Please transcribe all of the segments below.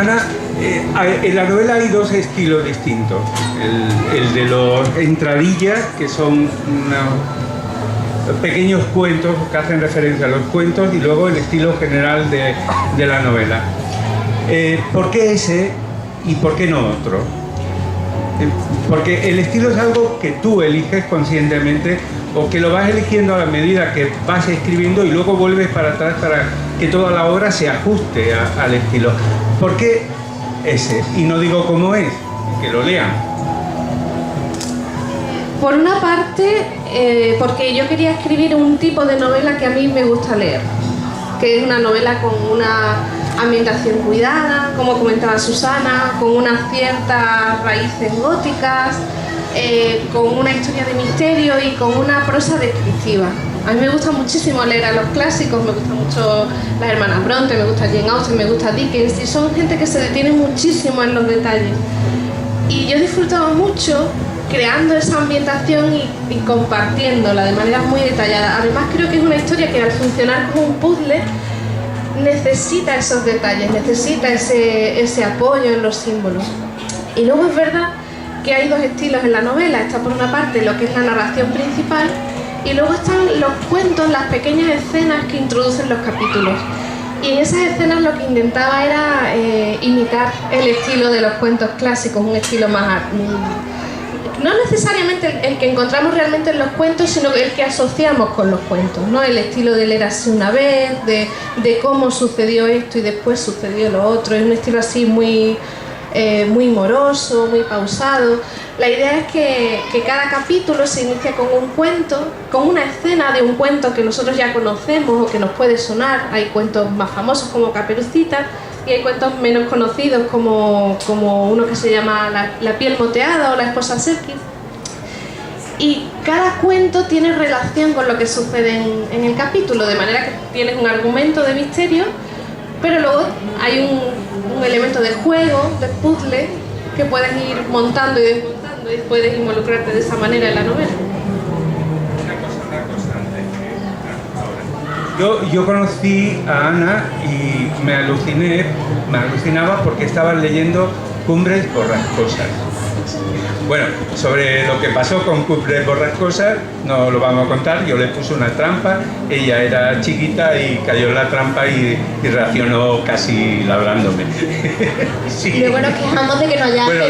Ana, en la novela hay dos estilos distintos. El de los entradillas, que son unos pequeños cuentos que hacen referencia a los cuentos, y luego el estilo general de la novela. ¿Por qué ese y por qué no otro? Porque el estilo es algo que tú eliges conscientemente, o que lo vas eligiendo a la medida que vas escribiendo y luego vuelves para atrás para que toda la obra se ajuste al estilo. ¿Por qué ese? Y no digo cómo es, que lo lean. Por una parte, porque yo quería escribir un tipo de novela que a mí me gusta leer, que es una novela con una ambientación cuidada, como comentaba Susana, con unas ciertas raíces góticas, con una historia de misterio y con una prosa descriptiva. A mí me gusta muchísimo leer a los clásicos, me gusta mucho las hermanas Bronte, me gusta Jane Austen, me gusta Dickens, y son gente que se detiene muchísimo en los detalles. Y yo disfrutaba mucho creando esa ambientación y compartiéndola de manera muy detallada. Además, creo que es una historia que al funcionar como un puzzle necesita esos detalles, necesita ese apoyo en los símbolos. Y luego es verdad que hay dos estilos en la novela. Está por una parte lo que es la narración principal, y luego están los cuentos, las pequeñas escenas que introducen los capítulos. Y en esas escenas lo que intentaba era imitar el estilo de los cuentos clásicos, un estilo más... no necesariamente el que encontramos realmente en los cuentos, sino el que asociamos con los cuentos, ¿no? El estilo de Érase una vez, de cómo sucedió esto y después sucedió lo otro. Es un estilo así muy moroso, muy pausado. La idea es que cada capítulo se inicia con un cuento, con una escena de un cuento que nosotros ya conocemos o que nos puede sonar. Hay cuentos más famosos como Caperucita, y hay cuentos menos conocidos como uno que se llama La piel moteada o La esposa Serkis. Y cada cuento tiene relación con lo que sucede en el capítulo, de manera que tienes un argumento de misterio, pero luego hay un elemento de juego, de puzzle, que puedes ir montando y desmontando y puedes involucrarte de esa manera en la novela. Yo conocí a Ana y me alucinaba porque estaban leyendo Cumbres Borrascosas. Bueno, sobre lo que pasó con Cumbres Borrascosas no lo vamos a contar. Yo le puse una trampa, ella era chiquita y cayó en la trampa y reaccionó casi labrándome. Sí. Luego nos quejamos de que no haya... Bueno,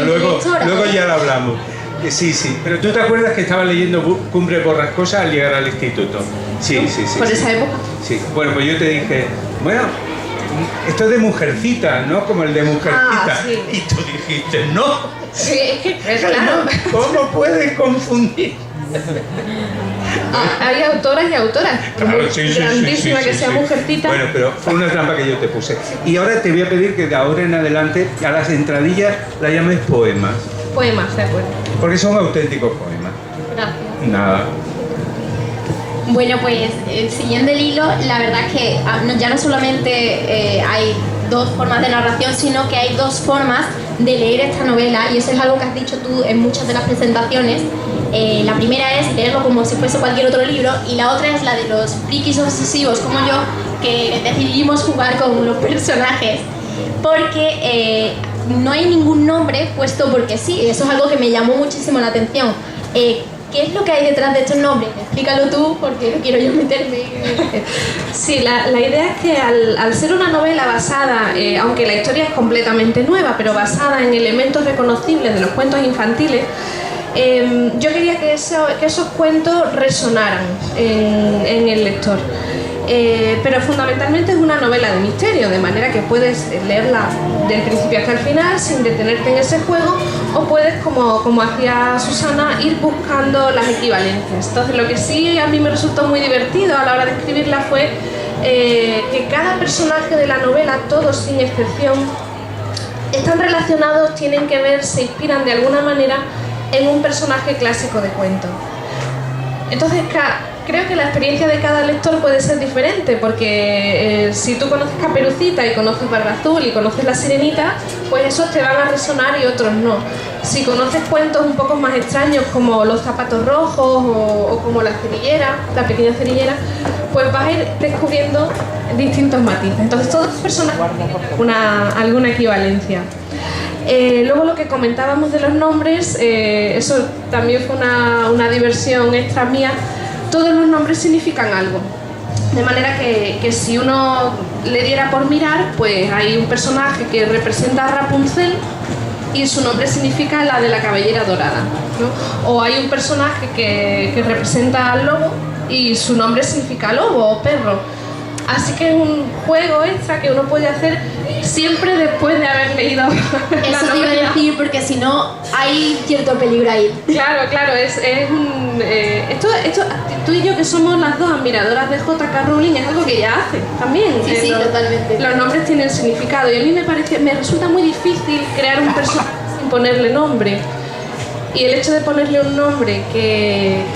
luego ya lo hablamos. Sí, pero ¿tú te acuerdas que estaba leyendo Cumbres Borrascosas al llegar al instituto? Sí. ¿Por esa época? Sí, bueno, pues yo te dije, bueno, esto es de Mujercita, ¿no? Como el de Mujercita. Ah, sí. Y tú dijiste, no. Sí, claro. ¿Cómo puedes confundir? Hay autoras y autoras. Claro, grandísima que sea Mujercita. Bueno, pero fue una trampa que yo te puse. Y ahora te voy a pedir que de ahora en adelante a las entradillas las llames poemas. Poemas, de acuerdo. Porque son auténticos poemas. Gracias. Nada. Bueno, pues siguiendo el hilo, la verdad es que ya no solamente hay dos formas de narración, sino que hay dos formas de leer esta novela, y eso es algo que has dicho tú en muchas de las presentaciones. La primera es leerlo como si fuese cualquier otro libro, y la otra es la de los frikis obsesivos como yo, que decidimos jugar con los personajes, porque no hay ningún nombre puesto porque sí. Eso es algo que me llamó muchísimo la atención. ¿Qué es lo que hay detrás de estos nombres? Explícalo tú, porque no quiero yo meterme. Sí, la idea es que al ser una novela basada, aunque la historia es completamente nueva, pero basada en elementos reconocibles de los cuentos infantiles, yo quería que esos cuentos resonaran en el lector. Pero fundamentalmente es una novela de misterio, de manera que puedes leerla del principio hasta el final sin detenerte en ese juego, o puedes, como hacía Susana, ir buscando las equivalencias. Entonces, lo que sí a mí me resultó muy divertido a la hora de escribirla fue que cada personaje de la novela, todos sin excepción, están relacionados, tienen que ver, se inspiran de alguna manera en un personaje clásico de cuento. Entonces, creo que la experiencia de cada lector puede ser diferente, porque si tú conoces Caperucita y conoces Barba Azul y conoces La Sirenita, pues esos te van a resonar y otros no. Si conoces cuentos un poco más extraños como Los zapatos rojos o como La cerillera, La pequeña cerillera, pues vas a ir descubriendo distintos matices. Entonces todas las personas tienen alguna equivalencia. Luego lo que comentábamos de los nombres, eso también fue una diversión extra mía. Todos los nombres significan algo. De manera que si uno le diera por mirar, pues hay un personaje que representa a Rapunzel y su nombre significa la de la cabellera dorada, ¿no? O hay un personaje que representa al lobo y su nombre significa lobo o perro. Así que es un juego extra que uno puede hacer siempre después de haber leído la Eso te iba a novela. decir, porque si no hay cierto peligro ahí. Claro, esto, tú y yo que somos las dos admiradoras de J.K. Rowling, es algo que ella hace también. Sí, totalmente. Los nombres tienen significado y a mí me resulta muy difícil crear un personaje sin ponerle nombre. Y el hecho de ponerle un nombre que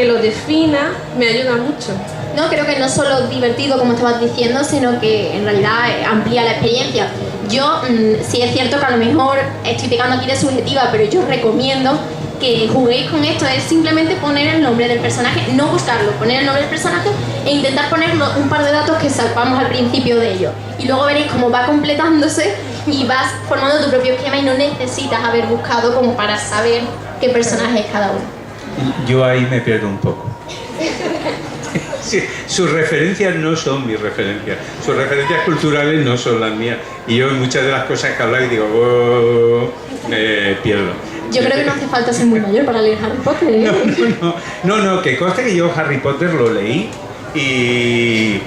lo defina me ayuda mucho. No, creo que no es solo divertido, como estabas diciendo, sino que en realidad amplía la experiencia. Yo, sí es cierto que a lo mejor estoy pecando aquí de subjetiva, pero yo recomiendo que juguéis con esto. Es simplemente poner el nombre del personaje, no buscarlo, poner el nombre del personaje e intentar poner un par de datos que sepamos al principio de ello. Y luego veréis cómo va completándose y vas formando tu propio esquema y no necesitas haber buscado como para saber qué personaje es cada uno. Yo ahí me pierdo un poco. Sí, sus referencias no son mis referencias, sus referencias culturales no son las mías, y yo en muchas de las cosas que habláis digo, me pierdo. Yo creo que no hace falta ser muy mayor para leer Harry Potter, ¿eh? No, que conste que yo Harry Potter lo leí y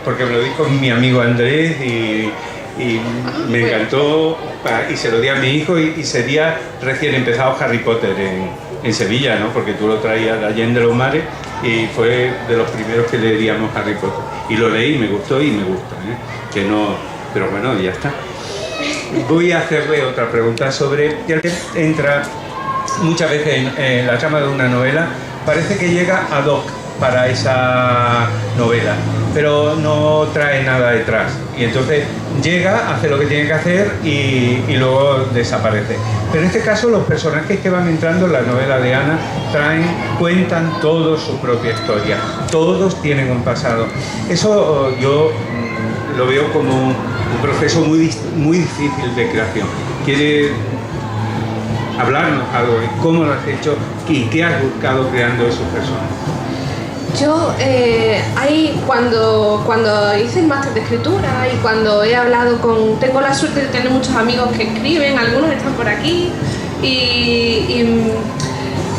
porque me lo dijo mi amigo Andrés y me encantó y se lo di a mi hijo y sería recién empezado Harry Potter en Sevilla, ¿no? Porque tú lo traías de Allende los Mares y fue de los primeros que leeríamos Harry Potter. Y lo leí, me gustó y me gusta, ¿eh? Que no, pero bueno, ya está. Voy a hacerle otra pregunta sobre el que entra muchas veces en la trama de una novela. Parece que llega ad hoc para esa novela, pero no trae nada detrás. Y entonces llega, hace lo que tiene que hacer y luego desaparece. Pero en este caso los personajes que van entrando en la novela de Ana cuentan todos su propia historia. Todos tienen un pasado. Eso yo lo veo como un proceso muy difícil de creación. ¿Quiere hablarnos algo de cómo lo has hecho y qué has buscado creando esos personajes? Yo, cuando hice el máster de escritura y cuando he hablado tengo la suerte de tener muchos amigos que escriben, algunos están por aquí y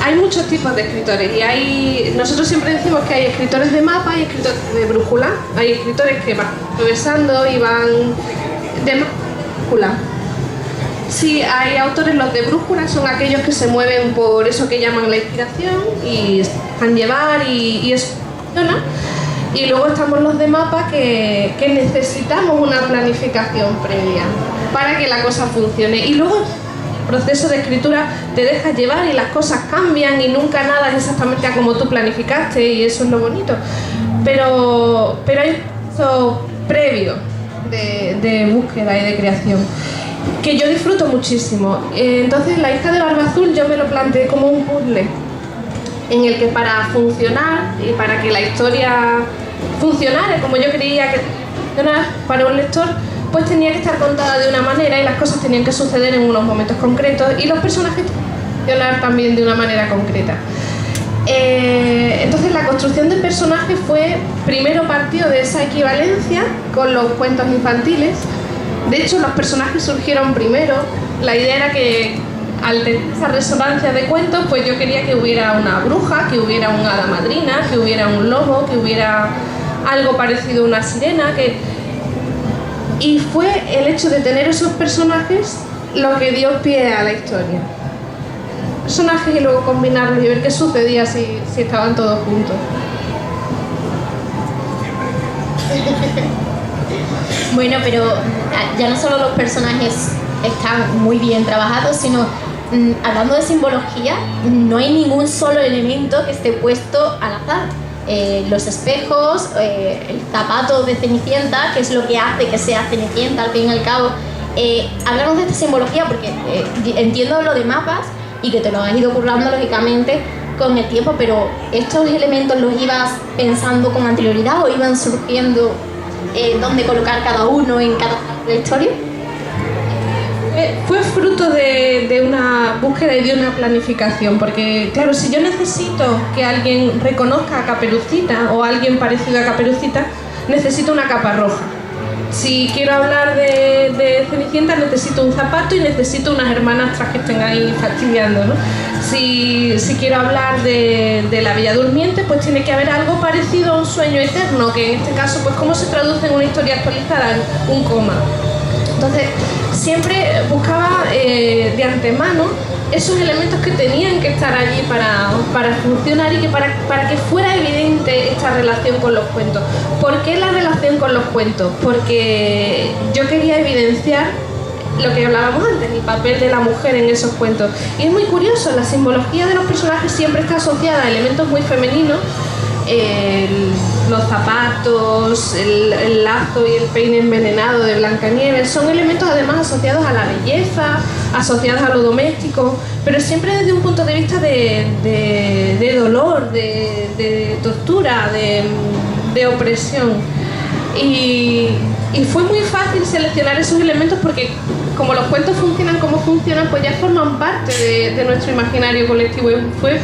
hay muchos tipos de escritores y nosotros siempre decimos que hay escritores de mapa y escritores de brújula. Hay escritores que van progresando y van de brújula. Sí, hay autores, los de brújula son aquellos que se mueven por eso que llaman la inspiración y se dejan llevar y eso funciona. Y luego estamos los de mapa que necesitamos una planificación previa para que la cosa funcione. Y luego el proceso de escritura te dejas llevar y las cosas cambian y nunca nada es exactamente como tú planificaste y eso es lo bonito. Pero hay un proceso previo de búsqueda y de creación que yo disfruto muchísimo. Entonces La hija de Barba Azul yo me lo planteé como un puzzle en el que para funcionar y para que la historia funcionara como yo creía que funcionara para un lector, pues tenía que estar contada de una manera y las cosas tenían que suceder en unos momentos concretos y los personajes tenían que funcionar también de una manera concreta. Entonces la construcción del personaje primero partió de esa equivalencia con los cuentos infantiles. De hecho, los personajes surgieron primero. La idea era que al tener esa resonancia de cuentos, pues yo quería que hubiera una bruja, que hubiera una hada madrina, que hubiera un lobo, que hubiera algo parecido a una sirena. Y fue el hecho de tener esos personajes lo que dio pie a la historia. Personajes y luego combinarlos y ver qué sucedía si estaban todos juntos. Bueno, pero ya no solo los personajes están muy bien trabajados, sino hablando de simbología, no hay ningún solo elemento que esté puesto al azar. Los espejos, el zapato de Cenicienta, que es lo que hace que sea Cenicienta al fin y al cabo. Hablamos de esta simbología porque entiendo lo de mapas y que te lo has ido currando lógicamente, con el tiempo, pero ¿estos elementos los ibas pensando con anterioridad o iban surgiendo dónde colocar cada uno en cada historia? Fue fruto de una búsqueda y de una planificación, porque claro, si yo necesito que alguien reconozca a Caperucita o a alguien parecido a Caperucita, necesito una capa roja. Si quiero hablar de Cenicienta, necesito un zapato y necesito unas hermanastras que estén ahí fastidiando, ¿no? Si quiero hablar de la Bella Durmiente, pues tiene que haber algo parecido a un sueño eterno, que en este caso, pues ¿cómo se traduce en una historia actualizada? En un coma. Entonces, siempre buscaba de antemano esos elementos que tenían que estar allí para funcionar y que para que fuera evidente esta relación con los cuentos. ¿Por qué la relación con los cuentos? Porque yo quería evidenciar lo que hablábamos antes, el papel de la mujer en esos cuentos. Y es muy curioso, la simbología de los personajes siempre está asociada a elementos muy femeninos. Los zapatos, el lazo y el peine envenenado de Blancanieves son elementos además asociados a la belleza, asociados a lo doméstico, pero siempre desde un punto de vista de dolor, de tortura, de opresión. Y fue muy fácil seleccionar esos elementos porque como los cuentos funcionan como funcionan, pues ya forman parte de nuestro imaginario colectivo. Y fue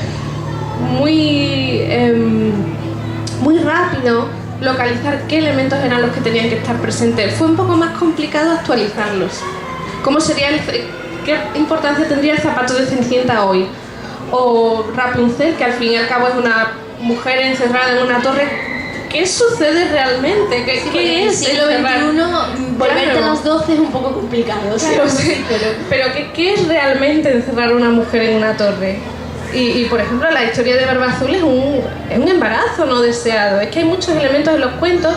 muy rápido localizar qué elementos eran los que tenían que estar presentes. Fue un poco más complicado actualizarlos. ¿Cómo sería qué importancia tendría el zapato de Cenicienta hoy? O Rapunzel, que al fin y al cabo es una mujer encerrada en una torre. ¿Qué sucede realmente? ¿Qué es? En el siglo XXI, volverte a las 12 es un poco complicado. Claro, sí. Pero ¿qué es realmente encerrar a una mujer en una torre? Y por ejemplo, la historia de Barba Azul es un embarazo no deseado. Es que hay muchos elementos en los cuentos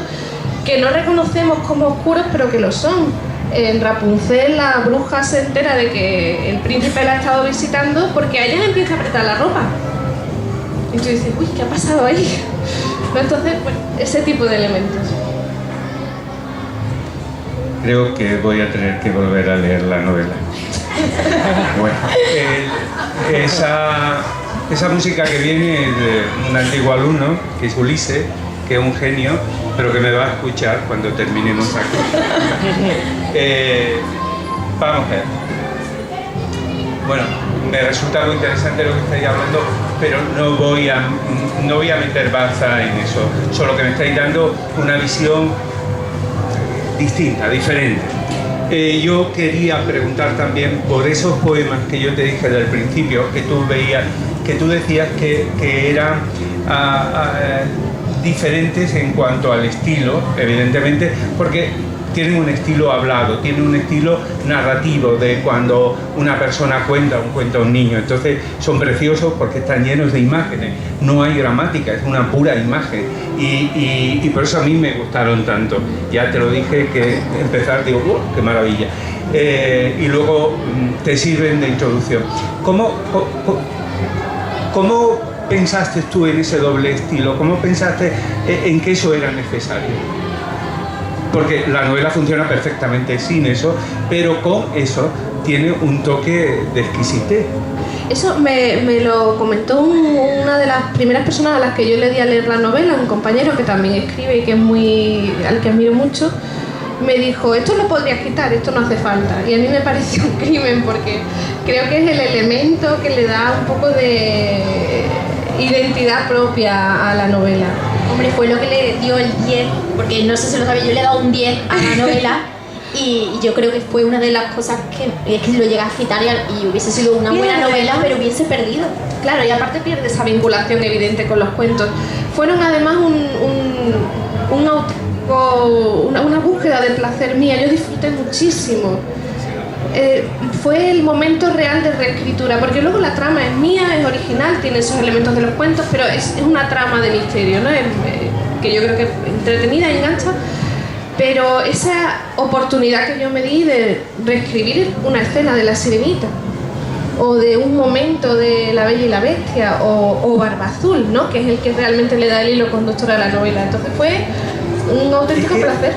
que no reconocemos como oscuros, pero que lo son. En Rapunzel, la bruja se entera de que el príncipe la ha estado visitando porque a ella le empieza a apretar la ropa. Y tú dices, uy, ¿qué ha pasado ahí? Entonces, pues, ese tipo de elementos. Creo que voy a tener que volver a leer la novela. Bueno, esa música que viene es de un antiguo alumno, que es Ulises, que es un genio, pero que me va a escuchar cuando terminemos aquí. Vamos a ver. Bueno, me resulta muy interesante lo que estáis hablando, pero no voy a meter baza en eso. Solo que me estáis dando una visión distinta, diferente. Yo quería preguntar también por esos poemas que yo te dije del principio, que tú decías que eran diferentes en cuanto al estilo, evidentemente, porque tienen un estilo hablado, tienen un estilo narrativo de cuando una persona cuenta un cuento a un niño. Entonces son preciosos porque están llenos de imágenes, no hay gramática, es una pura imagen y por eso a mí me gustaron tanto. Ya te lo dije que empezar digo, ¡oh, qué maravilla! Y luego te sirven de introducción. ¿Cómo pensaste tú en ese doble estilo? ¿Cómo pensaste en que eso era necesario? Porque la novela funciona perfectamente sin eso, pero con eso tiene un toque de exquisitez. Eso me lo comentó una de las primeras personas a las que yo le di a leer la novela, un compañero que también escribe y que es al que admiro mucho. Me dijo, esto lo podrías quitar, esto no hace falta. Y a mí me pareció un crimen porque creo que es el elemento que le da un poco de identidad propia a la novela. Hombre, fue lo que le dio el 10, porque no sé si lo sabéis, yo le he dado un 10 a la novela y yo creo que fue una de las cosas que es que lo llega a citar y hubiese sido una buena novela, pero hubiese perdido. Claro, y aparte pierde esa vinculación evidente con los cuentos. Fueron además una búsqueda de placer mía, yo disfruté muchísimo. Fue el momento real de reescritura, porque luego la trama es mía, es original, tiene esos elementos de los cuentos, pero es una trama de misterio, ¿no? Que yo creo que es entretenida y engancha, pero esa oportunidad que yo me di de reescribir una escena de La Sirenita, o de un momento de La Bella y la Bestia, o Barba Azul, ¿no? Que es el que realmente le da el hilo conductor a la novela. Entonces fue un auténtico placer.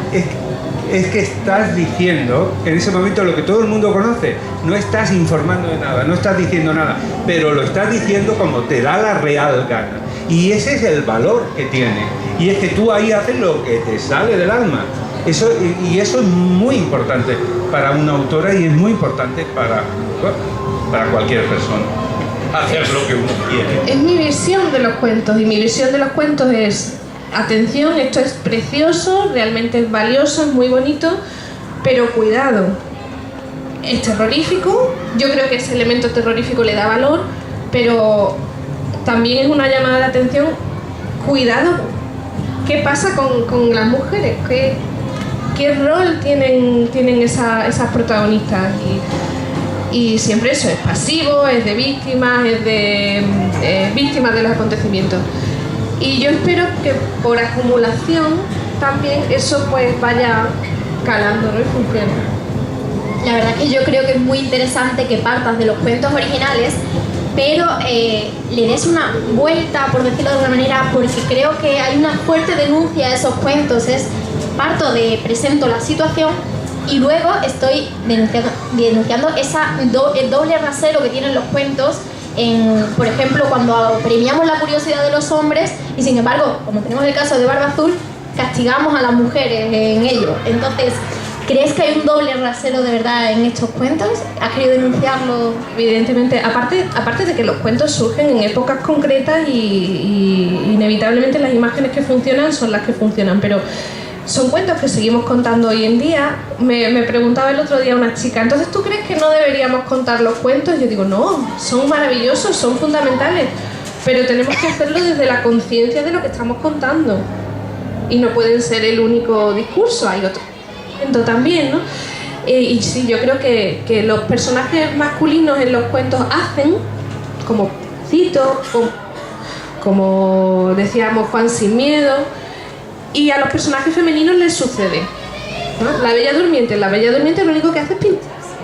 es que estás diciendo en ese momento lo que todo el mundo conoce. No estás informando de nada, no estás diciendo nada, pero lo estás diciendo como te da la real gana. Y ese es el valor que tiene. Y es que tú ahí haces lo que te sale del alma. Eso es muy importante para una autora y es muy importante para cualquier persona. Hacer lo que uno quiere. Es mi visión de los cuentos, y mi visión de los cuentos es: atención, esto es precioso, realmente es valioso, es muy bonito, pero cuidado, es terrorífico. Yo creo que ese elemento terrorífico le da valor, pero también es una llamada de atención. Cuidado, ¿qué pasa con las mujeres? ¿Qué rol tienen esas protagonistas? Y siempre eso, es pasivo, es de víctimas, es de víctimas de los acontecimientos. Y yo espero que por acumulación también eso pues vaya calando, ¿no? Y funcione. La verdad es que yo creo que es muy interesante que partas de los cuentos originales, pero le des una vuelta, por decirlo de alguna manera, porque creo que hay una fuerte denuncia de esos cuentos. Presento la situación y luego estoy denunciando el doble rasero que tienen los cuentos. Por ejemplo, cuando premiamos la curiosidad de los hombres y sin embargo, como tenemos el caso de Barba Azul, castigamos a las mujeres en ello. Entonces, ¿crees que hay un doble rasero de verdad en estos cuentos? ¿Has querido denunciarlo? Evidentemente, aparte de que los cuentos surgen en épocas concretas y inevitablemente las imágenes que funcionan son las que funcionan, pero son cuentos que seguimos contando hoy en día. Me preguntaba el otro día una chica: ¿entonces tú crees que no deberíamos contar los cuentos? Yo digo, no, son maravillosos, son fundamentales, pero tenemos que hacerlo desde la conciencia de lo que estamos contando y no pueden ser el único discurso, hay otro también, ¿no? Y sí, yo creo que los personajes masculinos en los cuentos hacen, como cito, como decíamos, Juan sin miedo, y a los personajes femeninos les sucede, ¿no? La Bella Durmiente lo único que hace es pintarse.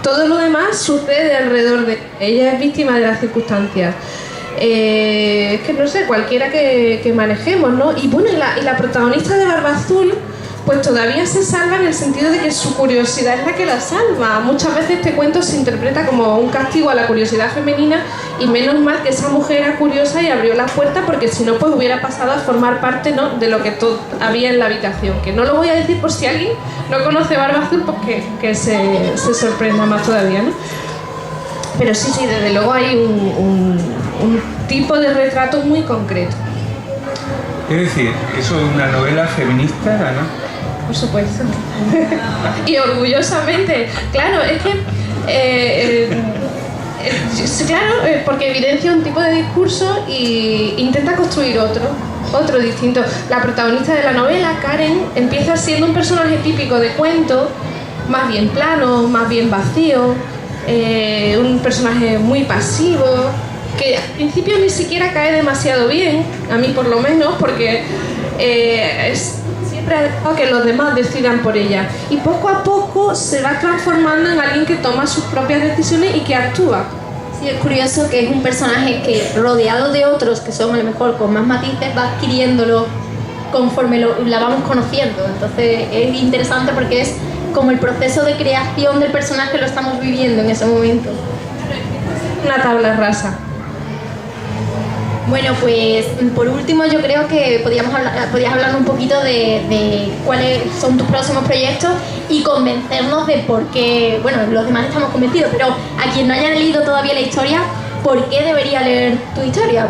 Todo lo demás sucede alrededor de ella, es víctima de las circunstancias. Es que no sé, cualquiera que manejemos, ¿no? Y bueno, y la protagonista de Barba Azul pues todavía se salva en el sentido de que su curiosidad es la que la salva. Muchas veces este cuento se interpreta como un castigo a la curiosidad femenina, y menos mal que esa mujer era curiosa y abrió la puerta, porque si no pues hubiera pasado a formar parte, ¿no?, de lo que había en la habitación. Que no lo voy a decir por si alguien no conoce Barba Azul, pues que se sorprenda más todavía, ¿no? Pero sí, desde luego hay un tipo de retrato muy concreto. Es decir, ¿eso es una novela feminista, Ana? Por supuesto. Y orgullosamente. Claro, es que... claro, porque evidencia un tipo de discurso e intenta construir otro distinto. La protagonista de la novela, Karen, empieza siendo un personaje típico de cuento, más bien plano, más bien vacío, un personaje muy pasivo, que al principio ni siquiera cae demasiado bien, a mí por lo menos, porque siempre ha dejado que los demás decidan por ella, y poco a poco se va transformando en alguien que toma sus propias decisiones y que actúa. Sí, es curioso que es un personaje que, rodeado de otros que son a lo mejor con más matices, va adquiriéndolo conforme la vamos conociendo. Entonces es interesante porque es como el proceso de creación del personaje lo estamos viviendo en ese momento. Una tabla rasa. Bueno, pues por último yo creo que podías hablar un poquito de cuáles son tus próximos proyectos y convencernos de por qué, bueno, los demás estamos convencidos, pero a quien no haya leído todavía la historia, ¿por qué debería leer tu historia?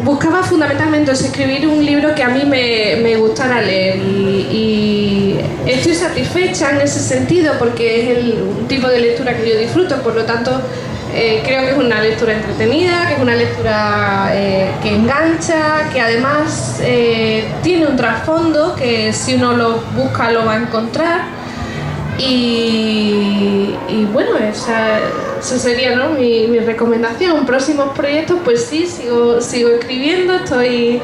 Buscaba fundamentalmente escribir un libro que a mí me gustara leer, y estoy satisfecha en ese sentido porque es un tipo de lectura que yo disfruto. Por lo tanto, creo que es una lectura entretenida, que es una lectura que engancha, que además tiene un trasfondo que si uno lo busca lo va a encontrar. Y bueno, esa sería, ¿no?, mi recomendación. Próximos proyectos, pues sí, sigo escribiendo. He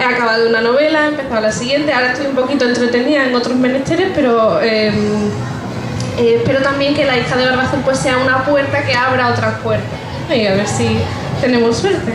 acabado una novela, he empezado la siguiente, ahora estoy un poquito entretenida en otros menesteres, pero espero también que La hija de Barba Azul pues sea una puerta que abra otras puertas, y a ver si tenemos suerte.